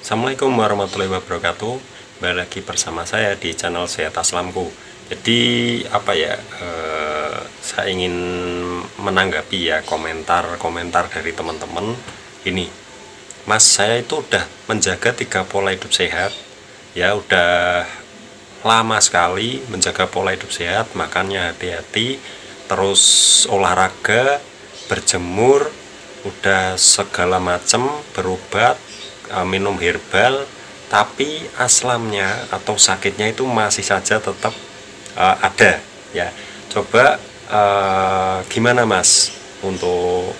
Assalamualaikum warahmatullahi wabarakatuh. Kembali lagi bersama saya di channel Sehat Aslamku. Jadi saya ingin menanggapi ya komentar dari teman-teman. Ini, Mas, saya itu udah menjaga 3 pola hidup sehat. Ya udah lama sekali menjaga pola hidup sehat, makannya hati-hati, terus olahraga, berjemur, udah segala macam, berobat, minum herbal, tapi aslamnya atau sakitnya itu masih saja tetap ada ya. Coba gimana Mas untuk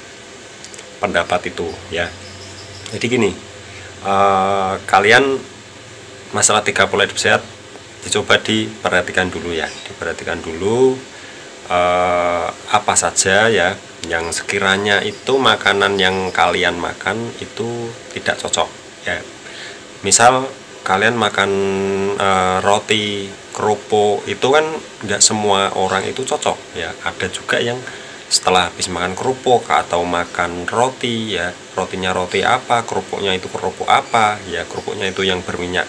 pendapat itu ya. Jadi gini, kalian masalah 3 pola hidup sehat dicoba diperhatikan dulu ya, diperhatikan dulu apa saja ya yang sekiranya itu makanan yang kalian makan itu tidak cocok ya. Misal kalian makan roti, kerupuk, itu kan nggak semua orang itu cocok ya. Ada juga yang setelah habis makan kerupuk atau makan roti ya, rotinya roti apa, kerupuknya itu kerupuk apa ya, kerupuknya itu yang berminyak,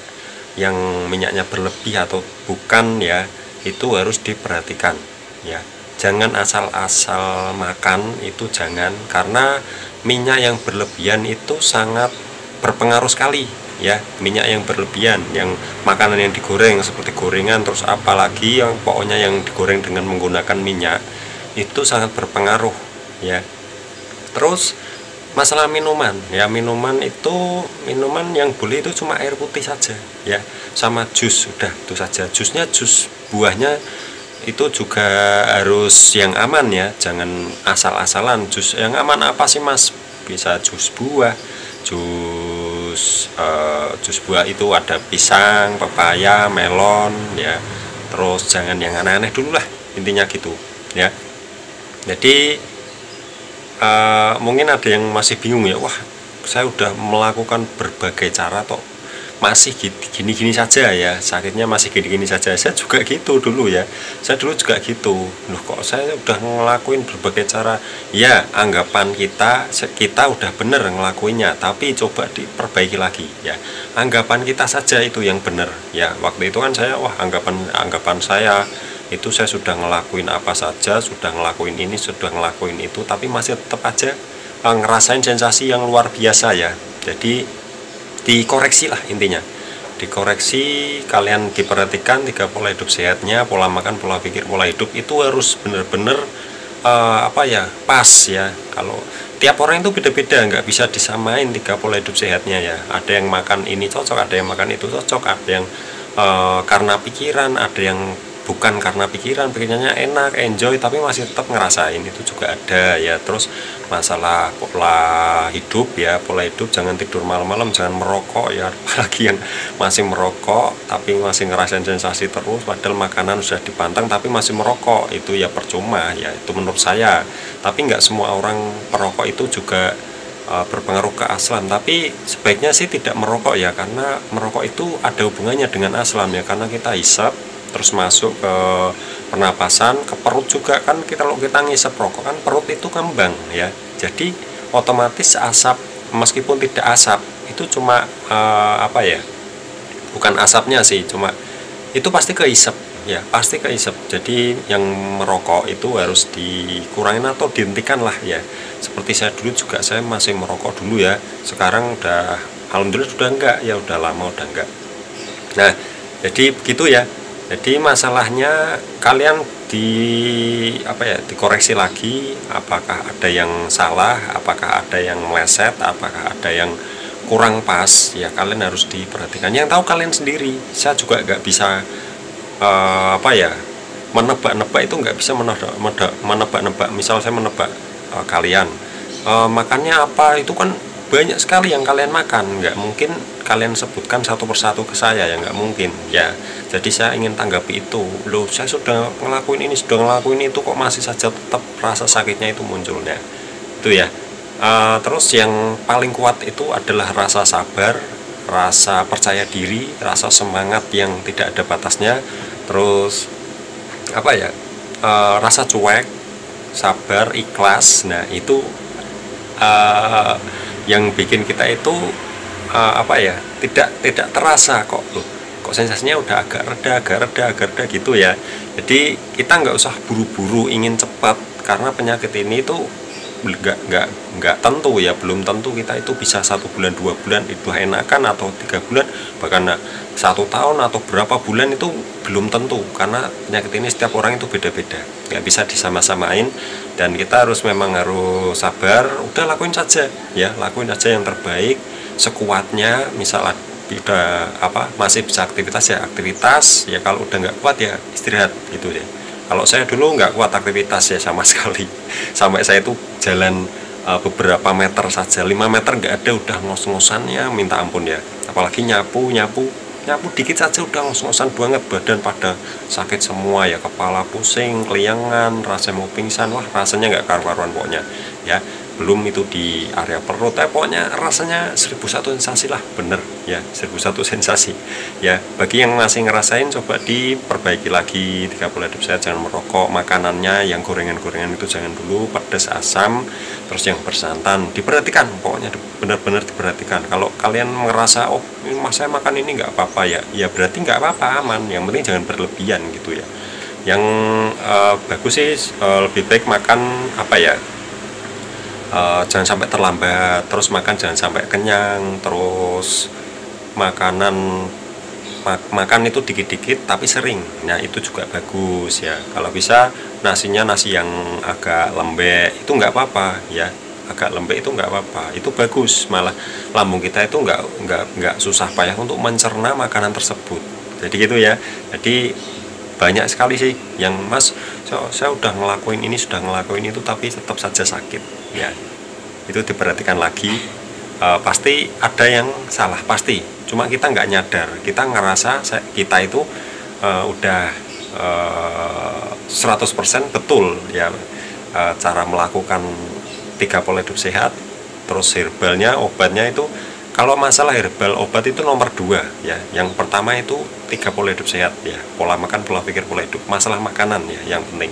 yang minyaknya berlebih atau bukan ya, itu harus diperhatikan ya. Jangan asal-asal makan, itu jangan, karena minyak yang berlebihan itu sangat berpengaruh sekali ya. Minyak yang berlebihan, yang makanan yang digoreng seperti gorengan, terus apalagi yang pokoknya yang digoreng dengan menggunakan minyak, itu sangat berpengaruh ya. Terus masalah minuman ya, minuman yang boleh itu cuma air putih saja ya, sama jus, udah itu saja. Jusnya jus buahnya itu juga harus yang aman ya, jangan asal-asalan. Jus yang aman apa sih Mas? Bisa jus buah, jus buah itu ada pisang, pepaya, melon ya. Terus jangan yang aneh-aneh dulu lah, intinya gitu ya. Jadi mungkin ada yang masih bingung ya, wah saya udah melakukan berbagai cara toh masih gini-gini saja ya, sakitnya masih gini-gini saja. Saya juga gitu dulu ya, saya dulu juga gitu. Loh, kok saya udah ngelakuin berbagai cara ya. Anggapan kita udah bener ngelakuinnya, tapi coba diperbaiki lagi ya. Anggapan kita saja itu yang bener ya. Waktu itu kan saya, wah anggapan saya itu saya sudah ngelakuin apa saja, sudah ngelakuin ini, sudah ngelakuin itu, tapi masih tetap aja ngerasain sensasi yang luar biasa ya. Jadi dikoreksi lah, intinya dikoreksi. Kalian diperhatikan 3 pola hidup sehatnya, pola makan, pola pikir, pola hidup itu harus bener-bener pas ya. Kalau tiap orang itu beda-beda, nggak bisa disamain 3 pola hidup sehatnya ya. Ada yang makan ini cocok, ada yang makan itu cocok, ada yang karena pikiran, ada yang bukan karena pikirannya enak, enjoy, tapi masih tetap ngerasain, itu juga ada ya. Terus masalah pola hidup ya, pola hidup jangan tidur malam-malam, jangan merokok ya, apalagi yang masih merokok tapi masih ngerasain sensasi terus, padahal makanan sudah dipantang tapi masih merokok, itu ya percuma ya, itu menurut saya. Tapi nggak semua orang perokok itu juga berpengaruh ke aslam, tapi sebaiknya sih tidak merokok ya, karena merokok itu ada hubungannya dengan aslam ya, karena kita hisap terus masuk ke pernapasan, ke perut juga kan. Kalau kita ngisep rokok kan perut itu kembang ya, jadi otomatis asap, meskipun tidak asap, itu cuma bukan asapnya sih, cuma itu pasti kehisap ya, pasti kehisap. Jadi yang merokok itu harus dikurangin atau dihentikan lah ya. Seperti saya dulu juga, saya masih merokok dulu ya, sekarang udah alhamdulillah sudah enggak ya, udah lama udah enggak. Nah jadi begitu ya. Jadi masalahnya kalian dikoreksi lagi, apakah ada yang salah, apakah ada yang meleset, apakah ada yang kurang pas ya, kalian harus diperhatikan. Yang tahu kalian sendiri. Saya juga nggak bisa menebak-nebak, itu nggak bisa menebak-nebak. Misal saya menebak kalian makannya apa, itu kan banyak sekali yang kalian makan, nggak mungkin kalian sebutkan satu persatu ke saya ya, nggak mungkin ya. Jadi saya ingin tanggapi itu, loh saya sudah ngelakuin ini, sudah ngelakuin itu, kok masih saja tetap rasa sakitnya itu munculnya, itu ya. Terus yang paling kuat itu adalah rasa sabar, rasa percaya diri, rasa semangat yang tidak ada batasnya. Terus rasa cuek, sabar, ikhlas. Nah itu yang bikin kita itu apa ya, tidak terasa kok loh, kok sensasinya udah agak reda gitu ya. Jadi kita nggak usah buru-buru ingin cepat, karena penyakit ini itu nggak tentu ya, belum tentu kita itu bisa 1 bulan 2 bulan itu enakan, atau 3 bulan, bahkan 1 tahun atau berapa bulan itu belum tentu, karena penyakit ini setiap orang itu beda-beda, nggak bisa disama-samain. Dan kita memang harus sabar, udah lakuin saja ya, lakuin aja yang terbaik sekuatnya. Misal udah masih bisa aktivitas ya aktivitas ya, kalau udah nggak kuat ya istirahat gitu ya. Kalau saya dulu nggak kuat aktivitas ya sama sekali, sampai saya itu jalan beberapa meter saja, 5 meter nggak ada udah ngos-ngosannya minta ampun ya. Apalagi nyapu dikit saja udah ngos-ngosan banget, badan pada sakit semua ya, kepala pusing, keliangan, rasanya mau pingsan, wah rasanya nggak karu-karuan pokoknya ya. Belum itu di area perut, pokoknya rasanya 1001 sensasi lah, bener ya, 1001 sensasi ya. Bagi yang masih ngerasain, coba diperbaiki lagi 30 hidup sehat, jangan merokok, makanannya yang gorengan-gorengan itu jangan dulu, pedas, asam, terus yang bersantan diperhatikan, pokoknya benar-benar diperhatikan. Kalau kalian merasa oh mas saya makan ini nggak apa-apa ya berarti nggak apa-apa, aman, yang penting jangan berlebihan gitu ya. Yang bagus sih lebih baik makan jangan sampai terlambat, terus makan jangan sampai kenyang, terus makan itu dikit-dikit tapi sering, nah itu juga bagus ya. Kalau bisa nasinya nasi yang agak lembek itu nggak apa-apa ya, agak lembek itu nggak apa-apa, itu bagus, malah lambung kita itu nggak susah payah untuk mencerna makanan tersebut. Jadi gitu ya. Jadi banyak sekali sih yang mas saya udah ngelakuin ini, sudah ngelakuin itu, tapi tetap saja sakit ya. Itu diperhatikan lagi. Pasti ada yang salah, pasti, cuma kita nggak nyadar, kita ngerasa kita itu udah 100% betul ya, cara melakukan 3 pola hidup sehat. Terus herbalnya, obatnya itu, kalau masalah herbal obat itu nomor 2 ya. Yang pertama itu 3 pola hidup sehat ya, pola makan, pola pikir, pola hidup. Masalah makanan ya yang penting,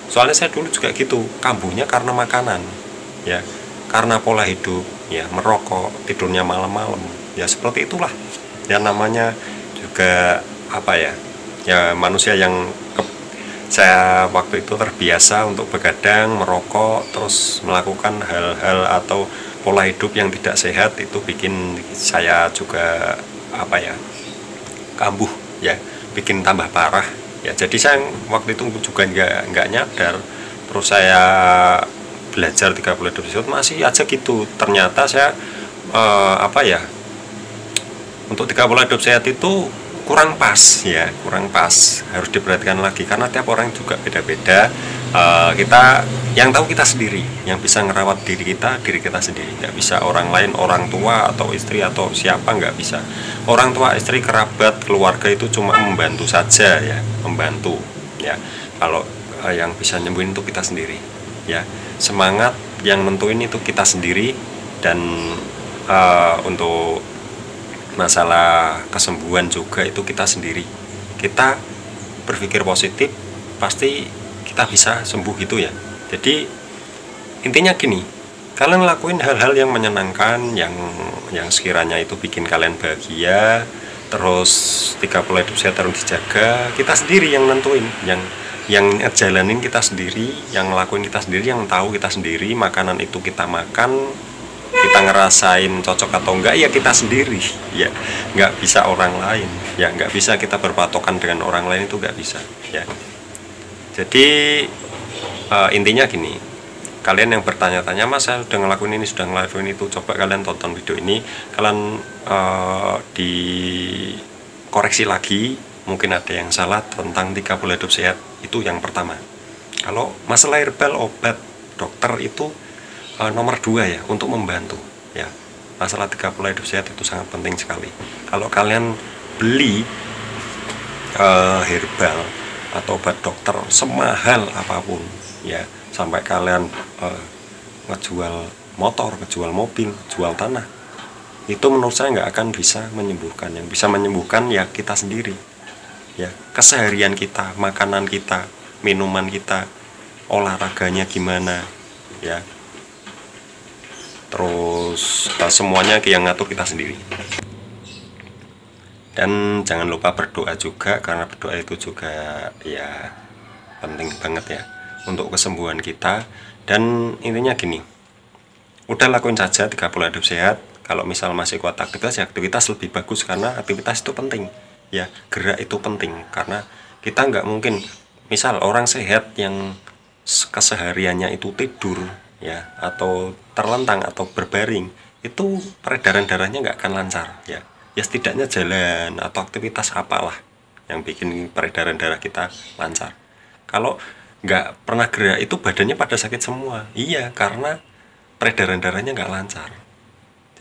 soalnya saya dulu juga gitu, kambuhnya karena makanan ya, karena pola hidup ya, merokok, tidurnya malam-malam ya, seperti itulah yang namanya juga ya manusia yang saya waktu itu terbiasa untuk begadang, merokok, terus melakukan hal-hal atau pola hidup yang tidak sehat, itu bikin saya juga kambuh ya, bikin tambah parah ya. Jadi saya waktu itu juga nggak nyadar, terus saya belajar 30 hidup masih aja gitu. Ternyata saya untuk 30 hidup sehat itu kurang pas ya, kurang pas, harus diperhatikan lagi, karena tiap orang juga beda-beda. Kita yang tahu kita sendiri, yang bisa ngerawat diri kita sendiri, nggak bisa orang lain, orang tua atau istri atau siapa, nggak bisa. Orang tua, istri, kerabat, keluarga itu cuma membantu saja ya, membantu ya. Kalau yang bisa nyembuhin itu kita sendiri ya, semangat yang nentuin itu kita sendiri. Dan untuk masalah kesembuhan juga itu kita sendiri, kita berpikir positif pasti kita bisa sembuh gitu ya. Jadi intinya gini, kalian lakuin hal-hal yang menyenangkan, yang sekiranya itu bikin kalian bahagia. Terus 30 hidup sehat harus dijaga, kita sendiri yang nentuin, yang ngejalanin kita sendiri, yang ngelakuin kita sendiri, yang tahu kita sendiri. Makanan itu kita makan, kita ngerasain cocok atau enggak ya kita sendiri ya, nggak bisa orang lain ya, nggak bisa kita berpatokan dengan orang lain, itu nggak bisa ya. Jadi intinya gini, kalian yang bertanya-tanya mas saya sudah ngelakuin ini, sudah ngelakuin itu, coba kalian tonton video ini, kalian dikoreksi lagi, mungkin ada yang salah tentang 30 hidup sehat. Itu yang pertama. Kalau masalah herbal, obat, dokter itu nomor 2 ya, untuk membantu ya. Masalah 30 hidup sehat itu sangat penting sekali. Kalau kalian beli herbal atau obat dokter semahal apapun ya, sampai kalian ngejual motor, ngejual mobil, jual tanah, itu menurut saya nggak akan bisa menyembuhkan. Yang bisa menyembuhkan ya kita sendiri ya, keseharian kita, makanan kita, minuman kita, olahraganya gimana ya. terus semuanya yang ngatur kita sendiri. Dan jangan lupa berdoa juga, karena berdoa itu juga ya penting banget ya untuk kesembuhan kita. Dan intinya gini, udah lakuin saja 3 pola hidup sehat. Kalau misal masih kuat aktivitas, ya aktivitas lebih bagus, karena aktivitas itu penting ya, gerak itu penting. Karena kita nggak mungkin, misal orang sehat yang kesehariannya itu tidur ya, atau terlentang atau berbaring, itu peredaran darahnya nggak akan lancar ya. Ya setidaknya jalan atau aktivitas apalah yang bikin peredaran darah kita lancar. Kalau nggak pernah gerak, itu badannya pada sakit semua. Iya, karena peredaran darahnya nggak lancar.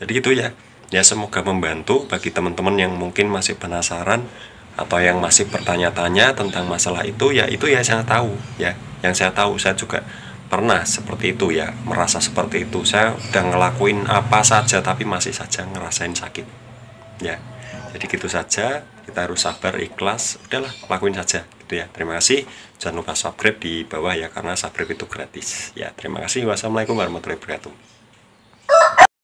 Jadi gitu ya. Ya semoga membantu bagi teman-teman yang mungkin masih penasaran atau yang masih bertanya-tanya tentang masalah itu. Ya itu ya saya tahu ya. Yang saya tahu, saya juga pernah seperti itu ya, merasa seperti itu. Saya udah ngelakuin apa saja tapi masih saja ngerasain sakit. Ya, jadi gitu saja, kita harus sabar, ikhlas, udahlah lakuin saja gitu ya. Terima kasih, jangan lupa subscribe di bawah ya, karena subscribe itu gratis ya. Terima kasih, wassalamualaikum warahmatullahi wabarakatuh.